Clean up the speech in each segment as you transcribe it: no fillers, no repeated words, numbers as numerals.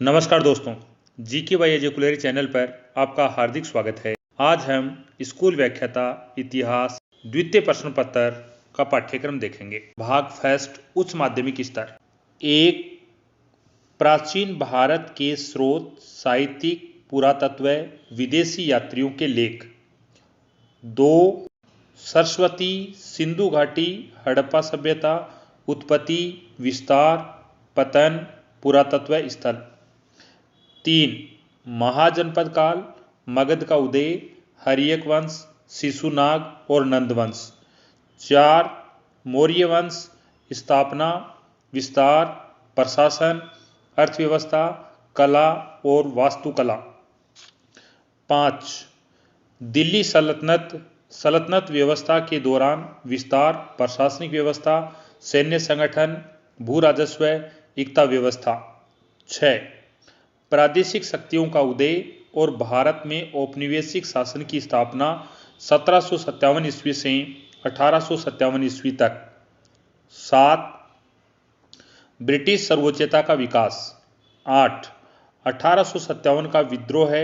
नमस्कार दोस्तों, GK by एजुकुलरी channel पर आपका हार्दिक स्वागत है। आज हम स्कूल व्याख्याता इतिहास द्वितीय प्रश्न पत्र का पाठ्यक्रम देखेंगे। भाग फर्स्ट उच्च माध्यमिक स्तर। एक, प्राचीन भारत के स्रोत, साहित्यिक, पुरातत्व, विदेशी यात्रियों के लेख। 2, सरस्वती, सिंधु घाटी, हड़प्पा सभ्यता, उत्पत्ति, विस्तार, पतन, पुरातत्व स्थल। 3, महाजनपद काल, मगध का उदय, हर्यक वंश, शिशुनाग और नंद वंश। 4, मौर्य वंश, स्थापना, विस्तार, प्रशासन, अर्थव्यवस्था, कला और वास्तुकला। 5, दिल्ली सल्तनत व्यवस्था के दौरान विस्तार, प्रशासनिक व्यवस्था, सैन्य संगठन, भू राजस्व, एकता व्यवस्था। 6, प्रादेशिक शक्तियों का उदय और भारत में औपनिवेशिक शासन की स्थापना 1757 ईस्वी से 1857 ईस्वी तक। 7, ब्रिटिश सर्वोच्चता का विकास। 8, 1857 का विद्रोह,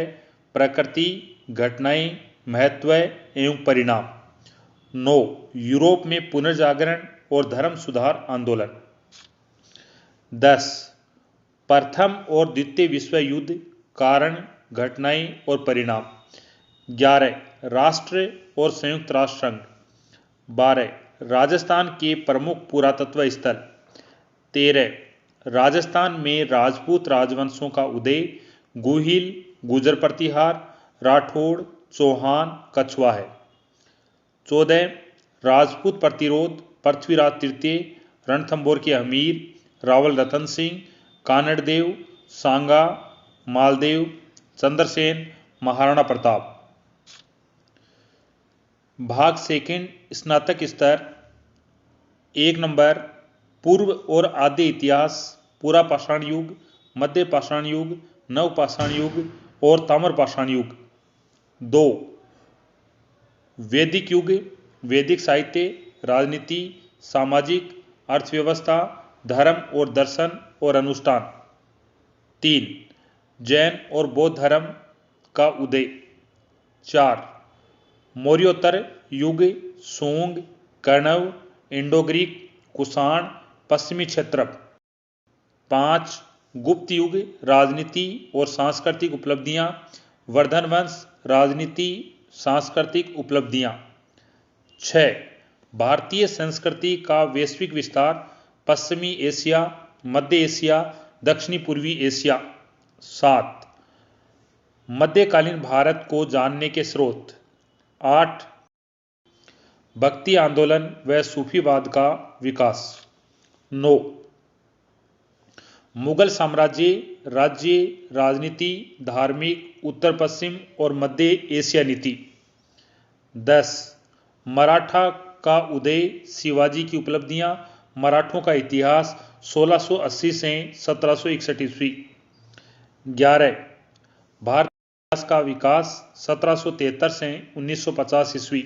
प्रकृति, घटनाएं, महत्व एवं परिणाम। 9, यूरोप में पुनर्जागरण और धर्म सुधार आंदोलन। 10, प्रथम और द्वितीय विश्व युद्ध, कारण, घटनाएं और परिणाम। 11, राष्ट्र और संयुक्त राष्ट्र संघ। 12, राजस्थान के प्रमुख पुरातत्व स्थल। 13, राजस्थान में राजपूत राजवंशों का उदय, गुहिल, गुर्जर प्रतिहार, राठौड़, चौहान, कछवाह है। 14, राजपूत प्रतिरोध, पृथ्वीराज तृतीय, रणथंभौर के अमीर, रावल रतन सिंह, कानड़देव, सांगा, मालदेव, चंद्रसेन, महाराणा प्रताप। भाग सेकंड स्नातक स्तर। 1 नंबर, पूर्व और आद्य इतिहास, पूरा पाषाण युग, मध्य पाषाण युग, नव पाषाण युग और ताम्र पाषाण युग। 2, वैदिक युग, वैदिक साहित्य, राजनीति, सामाजिक, अर्थव्यवस्था, धर्म और दर्शन और अनुष्ठान। 3, जैन और बौद्ध धर्म का उदय। 4, मौर्योत्तर युग, song, Kanva, Indo Greek, Kushan, पश्चिमी क्षेत्र। 5, गुप्त युग, राजनीति और सांस्कृतिक उपलब्धियां, वर्धन वंश, राजनीति, सांस्कृतिक उपलब्धियां। 6, भारतीय संस्कृति का वैश्विक विस्तार, पश्चिमी एशिया, मध्य एशिया, दक्षिणी पूर्वी एशिया। 7, मध्यकालीन भारत को जानने के स्रोत। 8, भक्ति आंदोलन व सूफीवाद का विकास। 9, मुगल साम्राज्य, राज्य, राजनीति, धार्मिक, उत्तर पश्चिम और मध्य एशिया नीति। 10, मराठा का उदय, शिवाजी की उपलब्धियां, मराठों का इतिहास 1680 से 1761 ईस्वी। 11, भारत इतिहास का विकास 1773 से 1950 ईस्वी।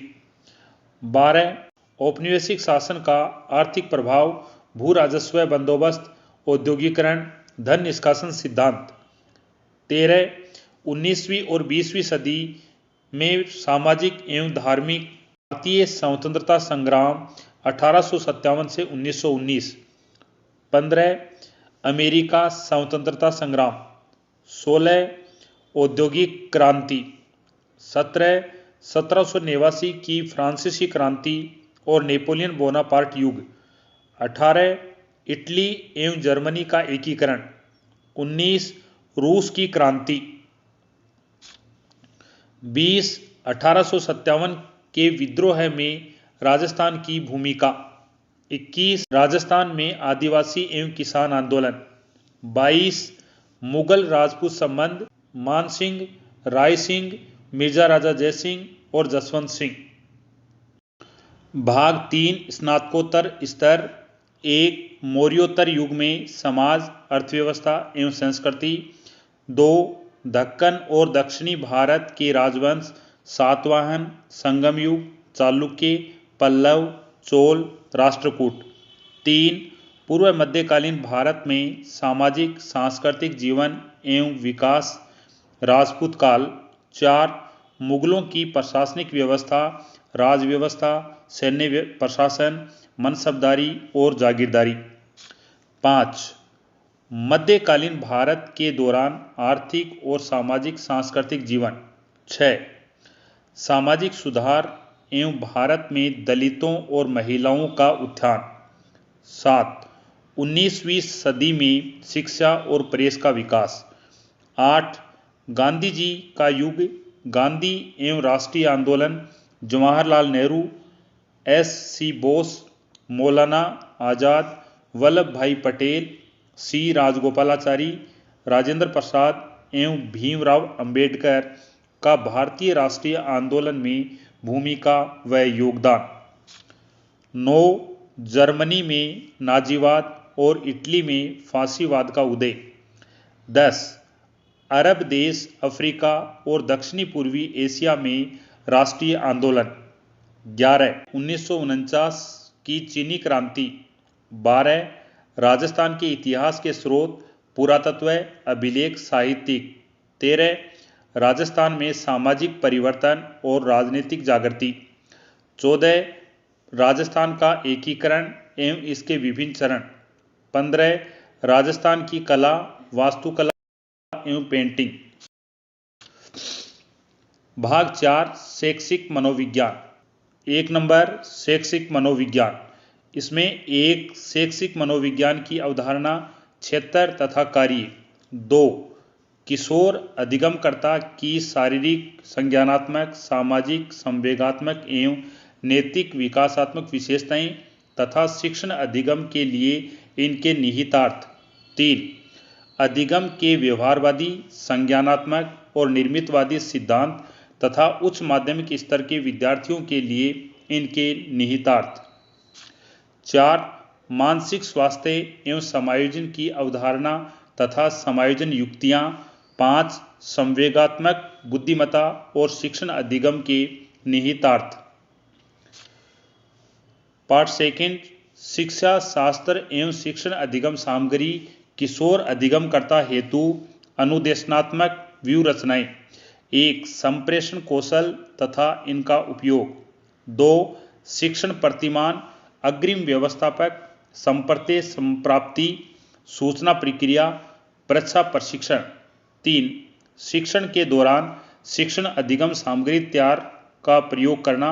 12, औपनिवेशिक शासन का आर्थिक प्रभाव, भू राजस्व बंदोबस्त, औद्योगिकरण, धन निष्कासन सिद्धांत। 13, 19वीं और 20वीं सदी में सामाजिक एवं धार्मिक, भारतीय स्वतंत्रता संग्राम 1857 से 1919। 15, अमेरिका स्वतंत्रता संग्राम। 16, औद्योगिक क्रांति। 17, 1789 की फ्रांसीसी क्रांति और नेपोलियन बोनापार्ट युग। 18, इटली एवं जर्मनी का एकीकरण। 19, रूस की क्रांति। 20, 1857 के विद्रोह में राजस्थान की भूमिका। 21, राजस्थान में आदिवासी एवं किसान आंदोलन। 22, मुगल राजपूत संबंध, मानसिंह, राय सिंह, मिर्जा राजा जयसिंह और जसवंत सिंह। भाग 3 स्नातकोत्तर स्तर। 1, मौर्योत्तर युग में समाज, अर्थव्यवस्था एवं संस्कृति। 2, दक्कन और दक्षिणी भारत के राजवंश, सातवाहन, संगम युग, चालुक्य, पल्लव, चोल, राष्ट्रकूट। 3, पूर्व मध्यकालीन भारत में सामाजिक सांस्कृतिक जीवन एवं विकास। राजपूत काल। 4 मुगलों की प्रशासनिक व्यवस्था, राज व्यवस्था, सैन्य प्रशासन, मनसबदारी और जागीरदारी। 5 मध्यकालीन भारत के दौरान आर्थिक और सामाजिक सांस्कृतिक जीवन। 6 सामाजिक सुधार एवं भारत में दलितों और महिलाओं का उत्थान। 7 19वीं सदी में शिक्षा और प्रेस का विकास। 8 गांधी जी का युग, गांधी एवं राष्ट्रीय आंदोलन, जवाहरलाल नेहरू, S.C. बोस, मौलाना आज़ाद, वल्लभ भाई पटेल, C. राजगोपालाचारी, राजेंद्र प्रसाद एवं भीमराव अंबेडकर का भारतीय राष्ट्रीय आंदोलन में भूमिका व योगदान। 9 जर्मनी में नाजीवाद और इटली में फांसीवाद का उदय। 10 अरब देश, अफ्रीका और दक्षिणी पूर्वी एशिया में राष्ट्रीय आंदोलन। 11 1949 की चीनी क्रांति। 12 राजस्थान के इतिहास के स्रोत, पुरातत्व, अभिलेख, साहित्यिक। 13 राजस्थान में सामाजिक परिवर्तन और राजनीतिक जागृति। 14 राजस्थान का एकीकरण एवं इसके विभिन्न चरण। 15 राजस्थान की कला, वास्तुकला एवं पेंटिंग। भाग 4 शैक्षिक मनोविज्ञान। 1 नंबर शैक्षिक मनोविज्ञान। इसमें 1 शैक्षिक मनोविज्ञान की अवधारणा, क्षेत्र तथा कार्य। 2 किशोर अधिगमकर्ता की शारीरिक, संज्ञानात्मक, सामाजिक, संवेगात्मक एवं नैतिक विकासात्मक विशेषताएं तथा शिक्षण अधिगम के लिए इनके निहितार्थ। 3 अधिगम के व्यवहारवादी, संज्ञानात्मक और निर्मितवादी सिद्धांत तथा उच्च माध्यमिक स्तर के विद्यार्थियों के लिए इनके निहितार्थ। 4 मानसिक स्वास्थ्य एवं समायोजन की अवधारणा तथा समायोजन युक्तियाँ। 5 संवेगात्मक बुद्धिमत्ता और शिक्षण अधिगम के निहितार्थ। पार्ट 2 शिक्षा शास्त्र एवं शिक्षण अधिगम सामग्री, किशोर अधिगमकर्ता हेतु अनुदेशनात्मक व्यूह रचनाएं। 1 संप्रेषण कौशल तथा इनका उपयोग। 2 शिक्षण प्रतिमान, अग्रिम व्यवस्थापक, संपर्ते संप्राप्ति, सूचना प्रक्रिया, परीक्षा प्रशिक्षण। 3 शिक्षण के दौरान शिक्षण अधिगम सामग्री तैयार का प्रयोग करना।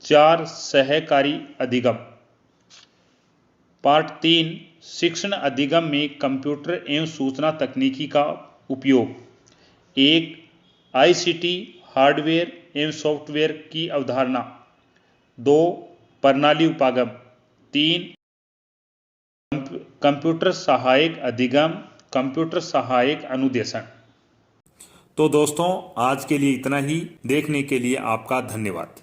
4 सहकारी अधिगम। पार्ट 3 शिक्षण अधिगम में कंप्यूटर एवं सूचना तकनीकी का उपयोग। 1 ICT हार्डवेयर एवं सॉफ्टवेयर की अवधारणा। 2 प्रणाली उपागम। 3 कंप्यूटर सहायक अधिगम, कंप्यूटर सहायक अनुदेशन। तो दोस्तों आज के लिए इतना ही। देखने के लिए आपका धन्यवाद।